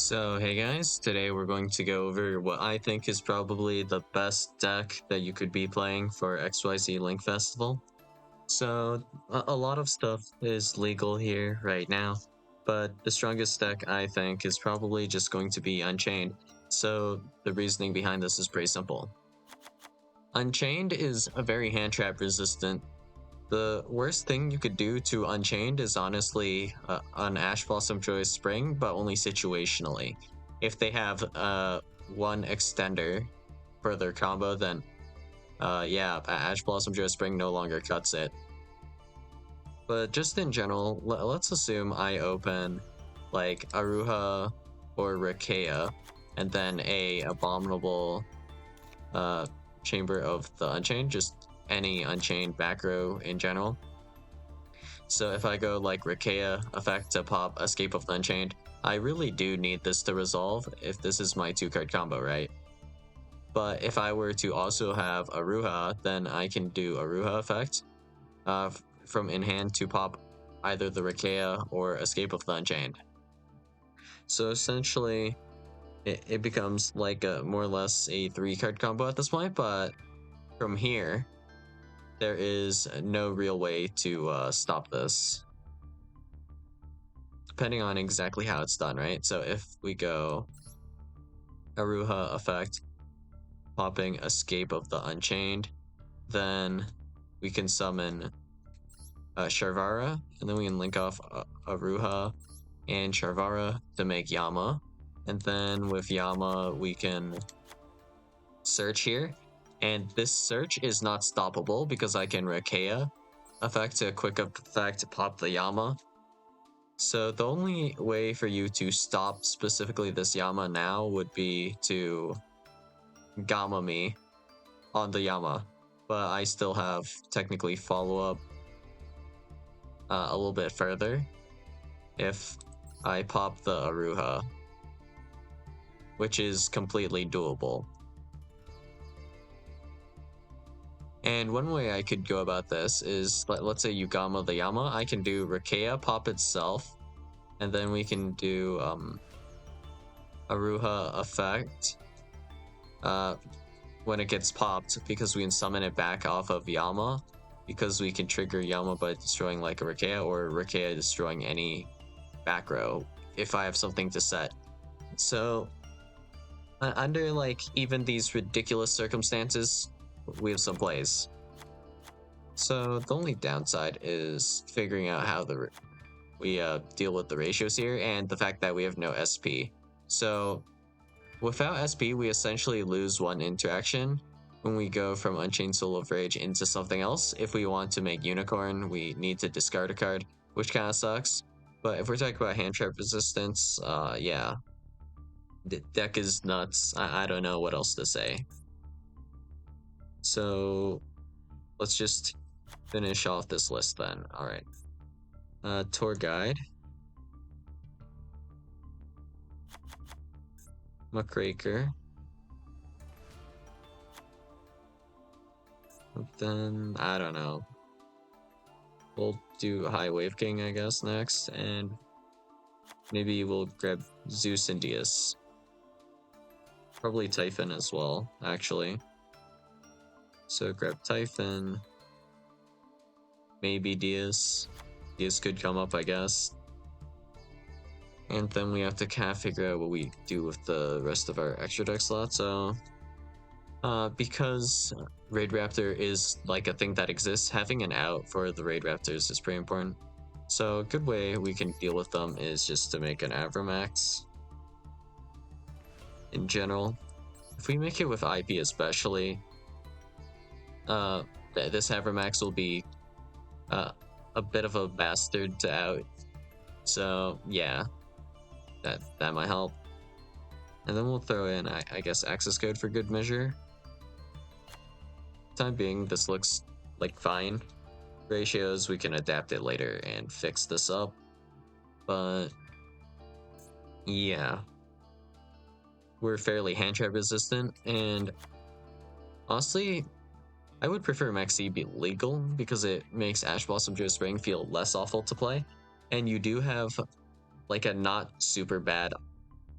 So hey guys, today we're going to go over what I think is probably the best deck that you could be playing for XYZ Link Festival. So a lot of stuff is legal here right now, but the strongest deck I think is probably just going to be Unchained. So the reasoning behind this is pretty simple. Unchained is a very hand trap resistant. The worst thing you could do to Unchained is honestly an Ash Blossom Joyous Spring, but only situationally. If they have one extender for their combo, then yeah, Ash Blossom Joyous Spring no longer cuts it. But just in general, let's assume I open like Aruha or Rikea, and then a abominable Chamber of the Unchained, just any Unchained back row in general. So if I go like Rikea effect to pop Escape of the Unchained, I really do need this to resolve if this is my 2-card combo, right? But if I were to also have Aruha, then I can do Aruha effect from in hand to pop either the Rikea or Escape of the Unchained. So essentially, it becomes like a more or less a 3-card combo at this point, but from here, there is no real way to stop this, depending on exactly how it's done, right? So if we go Aruha effect, popping Escape of the Unchained, then we can summon Sharvara, and then we can link off Aruha and Sharvara to make Yama. And then with Yama, we can search here. And this search is not stoppable because I can Rikea effect to quick effect pop the Yama. So the only way for you to stop specifically this Yama now would be to Gamma me on the Yama. But I still have technically follow-up a little bit further if I pop the Aruha, which is completely doable. And one way I could go about this is, let's say you Gamma the Yama, I can do Rikea pop itself, and then we can do Aruha effect when it gets popped, because we can summon it back off of Yama, because we can trigger Yama by destroying like a Rikea, or Rikea destroying any back row if I have something to set. So under like even these ridiculous circumstances, we have some plays. So the only downside is figuring out how we deal with the ratios here, and the fact that we have no SP. So without SP, we essentially lose one interaction when we go from Unchained Soul of Rage into something else. If we want to make Unicorn, we need to discard a card, which kind of sucks. But if we're talking about hand trap resistance, yeah, the deck is nuts. I don't know what else to say. So let's just finish off this list then. All right. Tour guide. Muckraker. Then, I don't know. We'll do High Wave King, I guess, next. And maybe we'll grab Zeus and Diaz. Probably Typhon as well, actually. So grab Typhon. Maybe Diaz. Diaz could come up, I guess. And then we have to kind of figure out what we do with the rest of our extra deck slots. So because Raid Raptor is like a thing that exists, having an out for the Raid Raptors is pretty important. So a good way we can deal with them is just to make an Avramax. In general, if we make it with IP especially, this Avramax will be a bit of a bastard to out. So yeah, that might help. And then we'll throw in, I guess, access code for good measure. Time being, this looks like fine. Ratios, we can adapt it later and fix this up. But yeah, we're fairly hand trap resistant, and honestly, I would prefer Maxi be legal because it makes Ash Blossom Joe Spring feel less awful to play. And you do have like a not super bad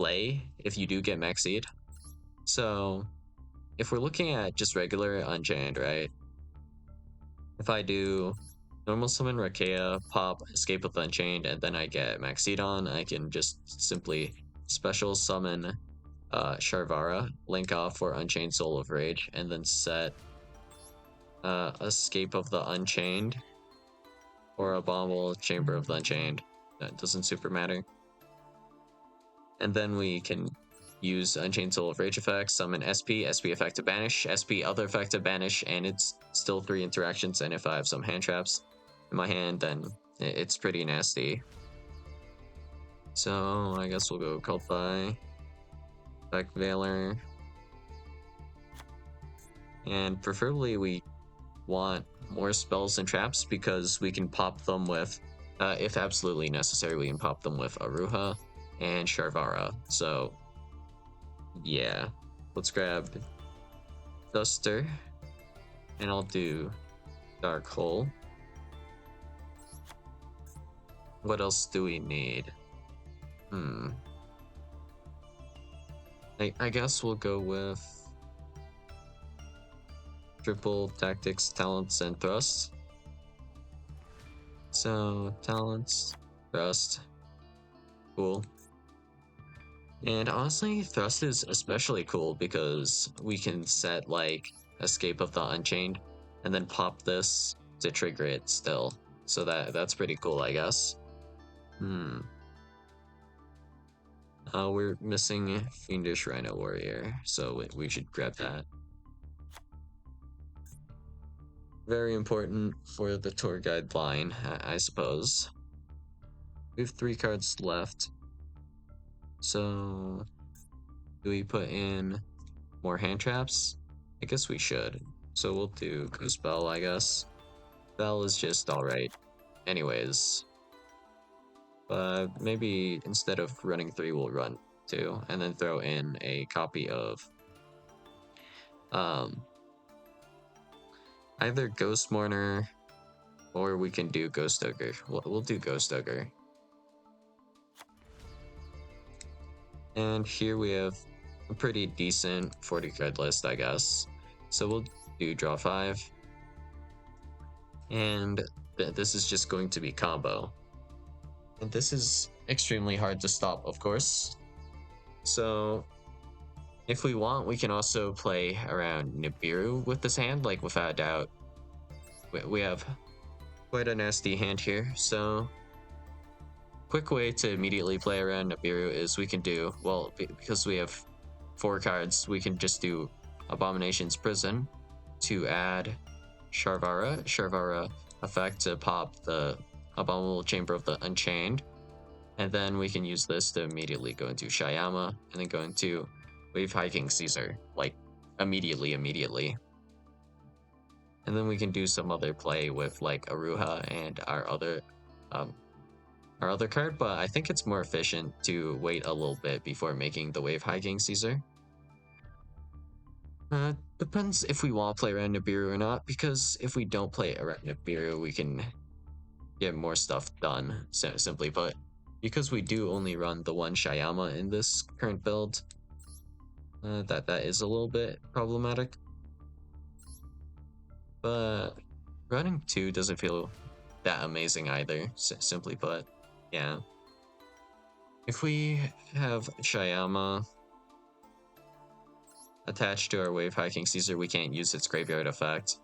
play if you do get max seed. So if we're looking at just regular Unchained, right? If I do normal summon Rakea, pop Escape with Unchained, and then I get max seed on, I can just simply special summon Sharvara, link off for Unchained Soul of Rage, and then set Escape of the Unchained or Abominable Chamber of the Unchained. That doesn't super matter. And then we can use Unchained Soul of Rage effect, summon SP, SP effect to banish, SP other effect to banish, and it's still 3 interactions. And if I have some hand traps in my hand, then it's pretty nasty. So I guess we'll go Cult by Effect Veiler. And preferably we want more spells and traps because we can pop them with, if absolutely necessary, we can pop them with Aruha and Sharvara. So yeah, let's grab Duster, and I'll do Dark Hole. What else do we need? I guess we'll go with triple tactics, talents, and thrust. So talents, thrust, cool. And honestly, thrust is especially cool because we can set like Escape of the Unchained and then pop this to trigger it still. So that's pretty cool, I guess. We're missing Fiendish Rhino Warrior, so we should grab that. Very important for the tour guide line, I suppose. We have 3 cards left. So do we put in more hand traps? I guess we should. So we'll do Ghost Bell, I guess. Bell is just alright. Anyways. But maybe instead of running 3, we'll run 2. And then throw in a copy of either Ghost Mourner or we can do Ghost Ogre. We'll do Ghost Ogre. And here we have a pretty decent 40 card list, I guess. So we'll do draw 5. And this is just going to be combo. And this is extremely hard to stop, of course. So if we want, we can also play around Nibiru with this hand, like without a doubt. We have quite a nasty hand here, so quick way to immediately play around Nibiru is we can do, well, because we have 4 cards, we can just do Abomination's Prison to add Sharvara effect to pop the Abominable Chamber of the Unchained, and then we can use this to immediately go into Shyama, and then go into Wave Hiking Caesar, like immediately. And then we can do some other play with like Aruha and our other card, but I think it's more efficient to wait a little bit before making the Wave Hiking Caesar. Depends if we want to play around Nibiru or not, because if we don't play around Nibiru, we can get more stuff done, simply put. Because we do only run the 1 Shyama in this current build, that is a little bit problematic. But running 2 doesn't feel that amazing either, simply put. Yeah. If we have Shyama attached to our Wave Hiking Caesar, we can't use its graveyard effect,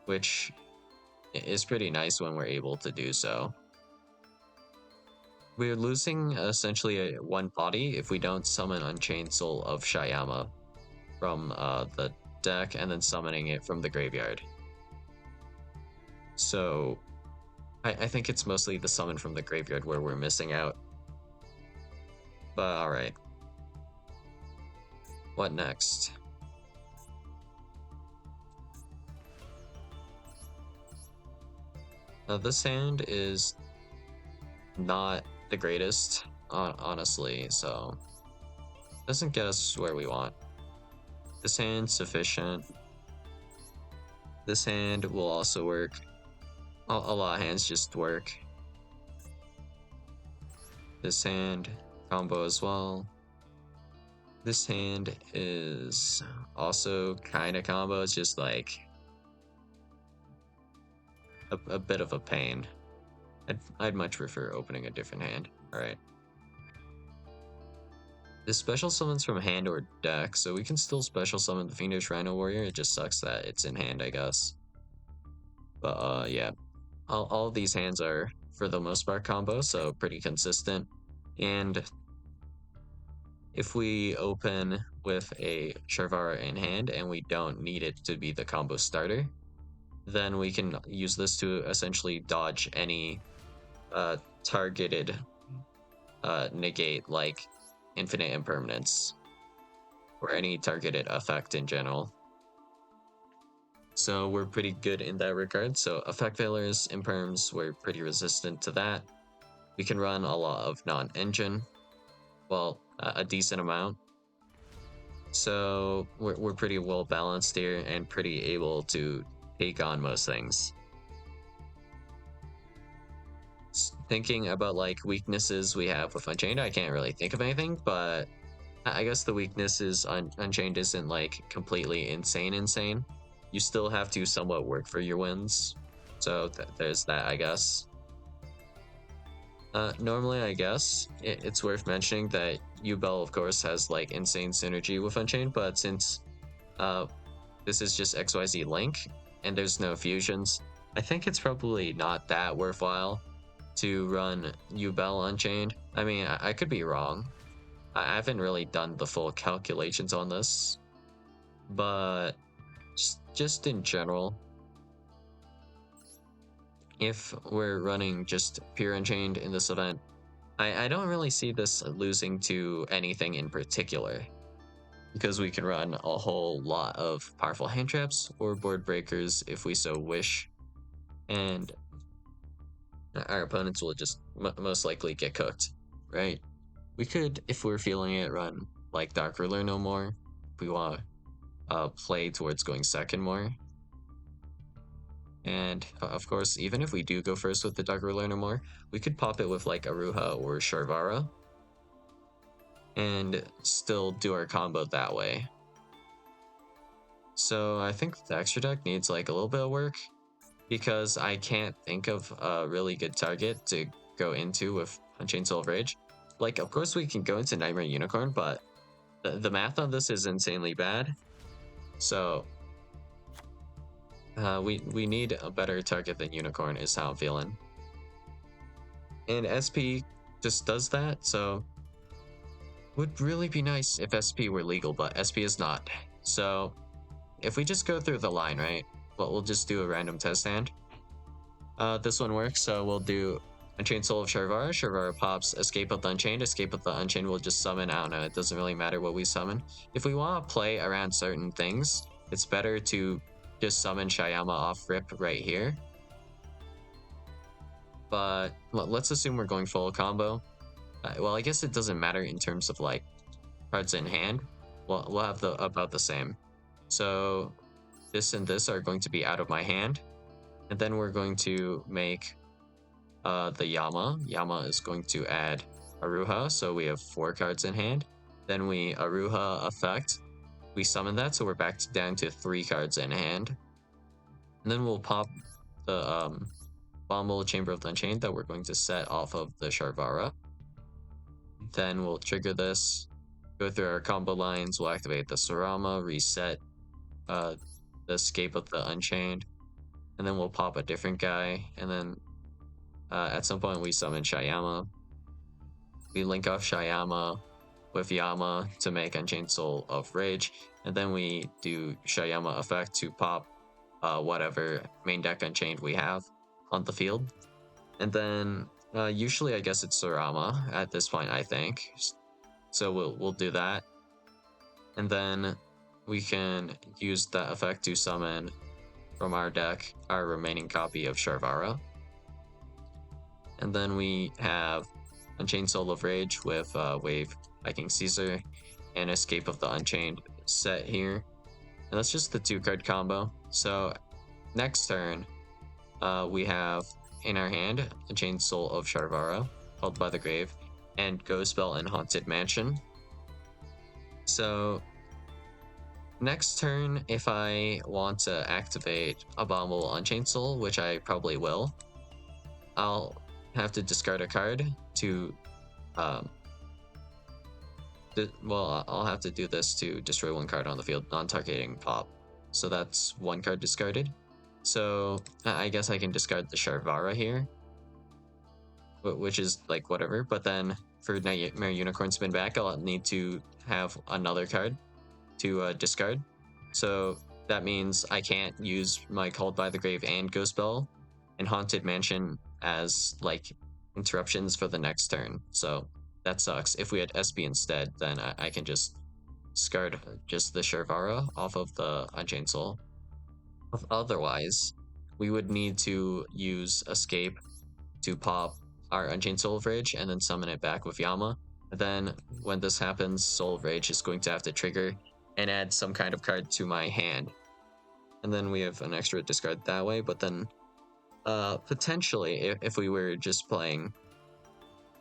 which is pretty nice when we're able to do so. We're losing essentially 1 body if we don't summon Unchained Soul of Shyama from the deck and then summoning it from the graveyard. So I think it's mostly the summon from the graveyard where we're missing out. But alright. What next? This hand is not the greatest, honestly, so doesn't get us where we want. This hand's sufficient. This hand will also work. A lot of hands just work. This hand, combo as well. This hand is also kind of combo. It's just like a bit of a pain. I'd much prefer opening a different hand. All right. This special summons from hand or deck, so we can still special summon the Fiendish Rhino Warrior. It just sucks that it's in hand, I guess. But yeah, all of these hands are for the most part combo, so pretty consistent. And if we open with a Sharvara in hand and we don't need it to be the combo starter, then we can use this to essentially dodge any targeted negate like infinite impermanence or any targeted effect in general. So we're pretty good in that regard. So effect failures, imperms, we're pretty resistant to that. We can run a lot of non-engine, well, a decent amount. So we're pretty well balanced here and pretty able to take on most things. Thinking about like weaknesses we have with Unchained, I can't really think of anything, but I guess the weakness is Unchained isn't like completely insane. You still have to somewhat work for your wins. So there's that, I guess. Normally, I guess it's worth mentioning that Yubel, of course, has like insane synergy with Unchained, but since this is just XYZ Link and there's no fusions, I think it's probably not that worthwhile to run Yubel Unchained. I mean, I could be wrong. I haven't really done the full calculations on this, but just in general, if we're running just pure Unchained in this event, I don't really see this losing to anything in particular, because we can run a whole lot of powerful hand traps or board breakers if we so wish, and our opponents will just most likely get cooked, right? We could, if we're feeling it, run like Dark Ruler no more if we want to play towards going second more. And of course, even if we do go first with the Dark Ruler no more, we could pop it with like Aruha or Sharvara and still do our combo that way. So I think the extra deck needs like a little bit of work because I can't think of a really good target to go into with Unchained Soul of Rage. Like, of course we can go into Nightmare Unicorn, but the math on this is insanely bad. So we need a better target than Unicorn is how I'm feeling. And SP just does that, so would really be nice if SP were legal, but SP is not. So if we just go through the line, right? Well, we'll just do a random test hand. This one works, so we'll do Unchained Soul of Sharvara. Sharvara pops Escape of the Unchained. Escape of the Unchained will just summon. I don't know, it doesn't really matter what we summon. If we want to play around certain things, it's better to just summon Shayama off rip right here. But let's assume we're going full combo. Well, I guess it doesn't matter in terms of like cards in hand. We'll have about the same. So this and this are going to be out of my hand. And then we're going to make the Yama. Yama is going to add Aruha, so we have 4 cards in hand. Then we Aruha effect. We summon that, so we're back down to 3 cards in hand. And then we'll pop the Bombal Chamber of the Unchained that we're going to set off of the Sharvara. Then we'll trigger this, go through our combo lines, we'll activate the Sarama, reset the Escape of the Unchained, and then we'll pop a different guy, and then at some point we summon Shayama. We link off Shayama with Yama to make Unchained Soul of Rage, and then we do Shayama effect to pop whatever main deck Unchained we have on the field. And then usually I guess it's Sarama at this point, I think. So we'll do that. And then we can use that effect to summon from our deck our remaining copy of Sharvara. And then we have Unchained Soul of Rage with Wave Viking Caesar and Escape of the Unchained set here. And that's just the 2-card combo. So next turn, we have in our hand Unchained Soul of Sharvara, held by the grave. and Ghost Bell and Haunted Mansion. So next turn, if I want to activate Abominable Unchained Soul, which I probably will, I'll have to discard a card to, well, I'll have to do this to destroy one card on the field, non-targeting pop. So that's one card discarded. So I guess I can discard the Sharvara here, which is like whatever. But then for Nightmare Unicorn spin back, I'll need to have another card to discard. So that means I can't use my Called by the Grave and Ghost Bell and Haunted Mansion as like interruptions for the next turn. So that sucks. If we had SB instead, then I can just discard just the Sharvara off of the Unchained Soul. Otherwise, we would need to use Escape to pop our Unchained Soul of Rage and then summon it back with Yama. And then when this happens, Soul of Rage is going to have to trigger and add some kind of card to my hand. And then we have an extra discard that way, but then potentially, if we were just playing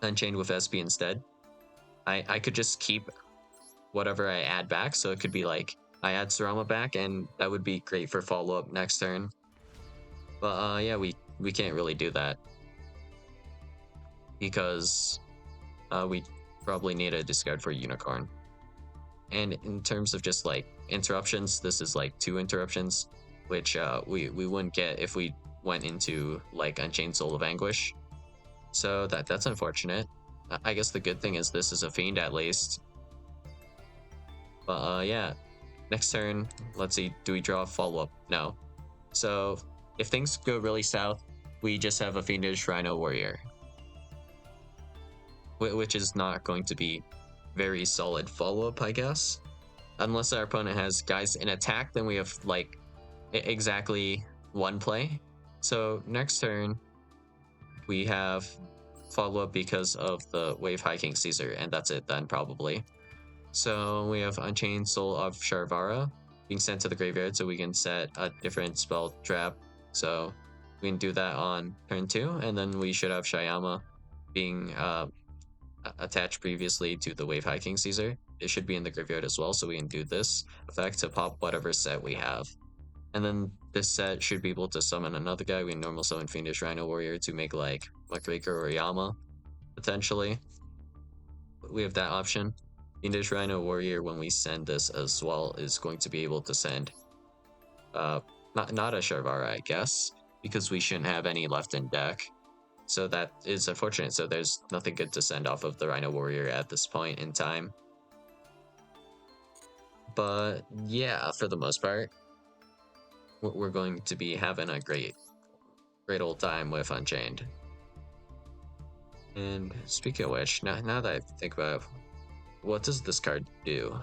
Unchained with SB instead, I could just keep whatever I add back. So it could be like I add Sarama back, and that would be great for follow-up next turn. But yeah, we can't really do that because we probably need a discard for Unicorn. And in terms of just like interruptions, this is like 2 interruptions, which we wouldn't get if we went into like Unchained Soul of Anguish. So that's unfortunate. I guess the good thing is this is a Fiend at least. But yeah, next turn, let's see, do we draw a follow-up? No. So if things go really south, we just have a Fiendish Rhino Warrior, which is not going to be very solid follow-up, I guess. Unless our opponent has guys in attack, then we have like exactly 1 play. So next turn, we have follow-up because of the Wave High King Caesar, and that's it then probably. So we have Unchained Soul of Sharvara being sent to the graveyard, so we can set a different spell trap. So we can do that on turn 2, and then we should have Shayama being attached previously to the Wave High King Caesar. It should be in the graveyard as well, so we can do this effect to pop whatever set we have. And then this set should be able to summon another guy. We can normal summon Fiendish Rhino Warrior to make like Muckraker or Yama, potentially. We have that option. Fiendish Rhino Warrior, when we send this as well, is going to be able to send not a Sharvara, I guess, because we shouldn't have any left in deck. So that is unfortunate. So there's nothing good to send off of the Rhino Warrior at this point in time. But yeah, for the most part, we're going to be having a great old time with Unchained. And speaking of which, now that I think about it, what does this card do?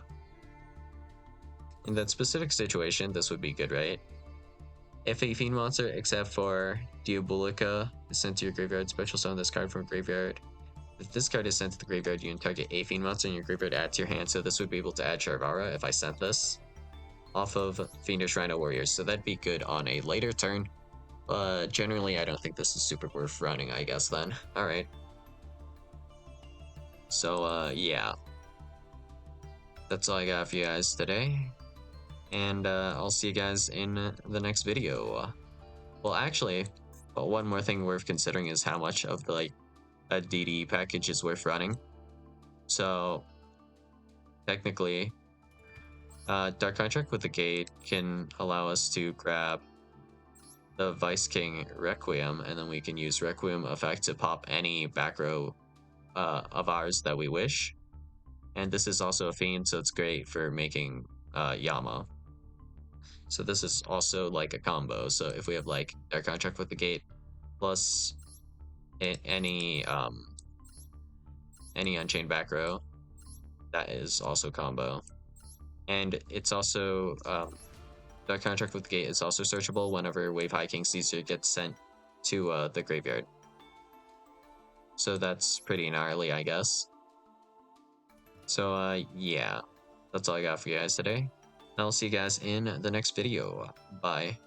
In that specific situation, this would be good, right? If a Fiend monster, except for Diabolica, is sent to your graveyard, special summon this card from graveyard. If this card is sent to the graveyard, you can target a Fiend monster in your graveyard, add to your hand. So this would be able to add Sharvara if I sent this off of Fiendish Rhino Warriors. So that'd be good on a later turn. But generally, I don't think this is super worth running, I guess, then. Alright. So, yeah. That's all I got for you guys today. And I'll see you guys in the next video. Well, actually, one more thing worth considering is how much of the like a DD package is worth running. So technically, Dark Contract with the Gate can allow us to grab the Vice King Requiem, and then we can use Requiem effect to pop any back row of ours that we wish. And this is also a Fiend, so it's great for making Yama. So this is also like a combo. So if we have like Dark Contract with the Gate plus any Unchained back row, that is also combo. And it's also Dark Contract with the Gate is also searchable whenever Wave High King Caesar gets sent to the graveyard. So that's pretty gnarly, I guess. So yeah, that's all I got for you guys today. And I'll see you guys in the next video. Bye.